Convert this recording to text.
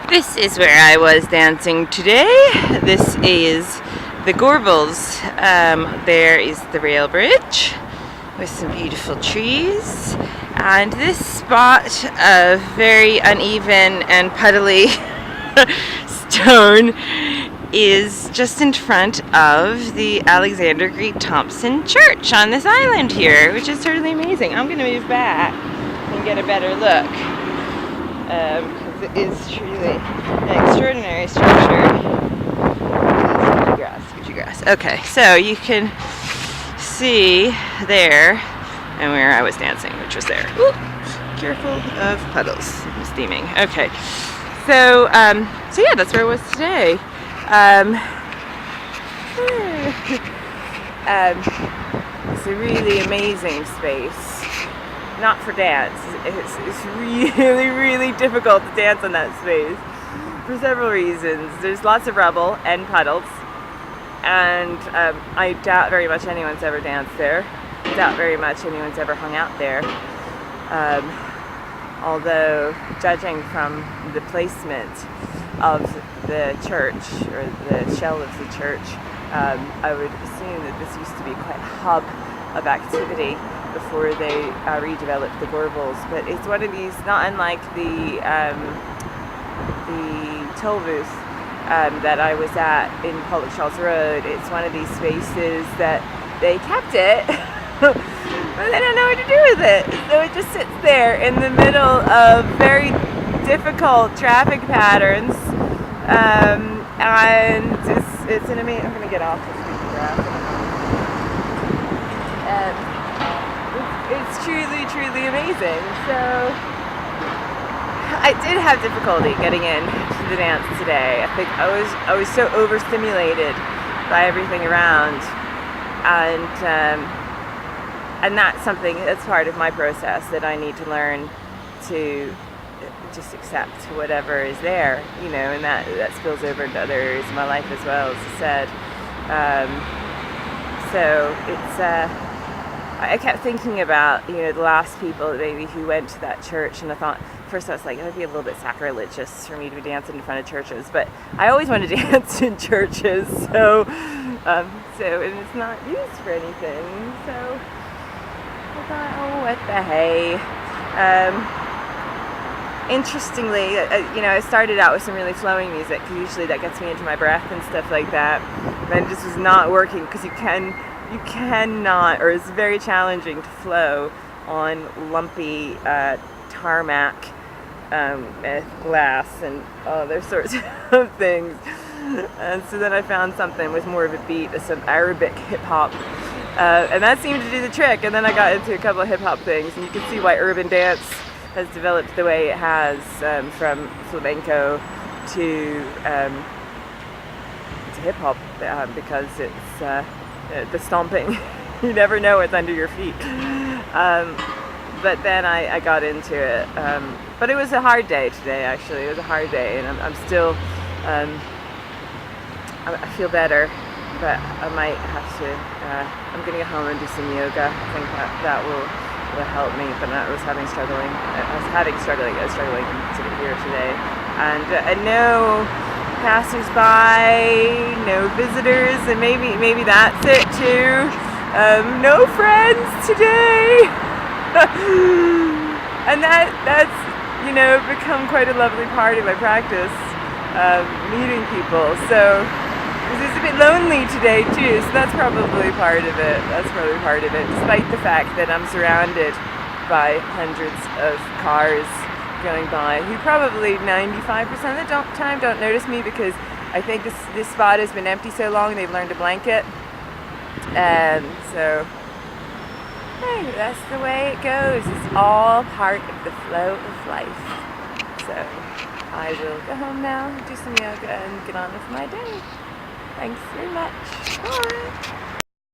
This is where I was dancing today. This is the Gorbals. There is the rail bridge with some beautiful trees. And this spot of very uneven and puddly stone is just in front of the Alexander Great Thompson Church on this island here, which is totally amazing. I'm going to move back and get a better look. It is truly an extraordinary structure. Gucci grass. Okay, so you can see there, and where I was dancing, which was there. Ooh, careful of puddles. It's Deeming. Okay, so yeah, that's where I was today. It's a really amazing space. Not for dance. It's really, really difficult to dance in that space for several reasons. There's lots of rubble and puddles, and I doubt very much anyone's ever danced there. I doubt very much anyone's ever hung out there. Although, judging from the placement of the church, or the shell of the church, I would assume that this used to be quite a hub of activity before they redeveloped the Gorbals. But it's one of these, not unlike the toll booth that I was at in Pollock Charles Road. It's one of these spaces that they kept it, but they don't know what to do with it. So it just sits there in the middle of very difficult traffic patterns, and it's an amazing. I'm going to get off this piece of grass. It's truly, truly amazing. So I did have difficulty getting in to the dance today. I think I was so overstimulated by everything around, and that's something that's part of my process that I need to learn to just accept whatever is there, and that spills over into other areas of my life as well, as I said. So it's I kept thinking about, the last people maybe who went to that church, and I thought, first I was like, it would be a little bit sacrilegious for me to be dancing in front of churches, but I always wanted to dance in churches, so and it's not used for anything, so I thought, oh, what the hey. Interestingly, I started out with some really flowing music, because usually that gets me into my breath and stuff like that, and it just was not working, because you cannot, or it's very challenging to flow on lumpy tarmac glass and other sorts of things. And so then I found something with more of a beat, some Arabic hip hop, and that seemed to do the trick. And then I got into a couple of hip hop things, and you can see why urban dance has developed the way it has, from flamenco to hip hop, because it's the stomping. You never know what's under your feet. But then I got into it. But it was a hard day today, actually. It was a hard day, and I'm still, I feel better, but I might have to, I'm going to go home and do some yoga. I think that will help me, but I was struggling to get here today. And no passers-by, no visitors, and maybe that's it too. No friends today, and that's become quite a lovely part of my practice, meeting people. So it's a bit lonely today too. So that's probably part of it. Despite the fact that I'm surrounded by hundreds of cars going by, who probably 95% of the time don't notice me, because I think this spot has been empty so long they've learned to blanket, and so hey, that's the way it goes. It's all part of the flow of life. So I will go home now, do some yoga, and get on with my day. Thanks very much. Bye.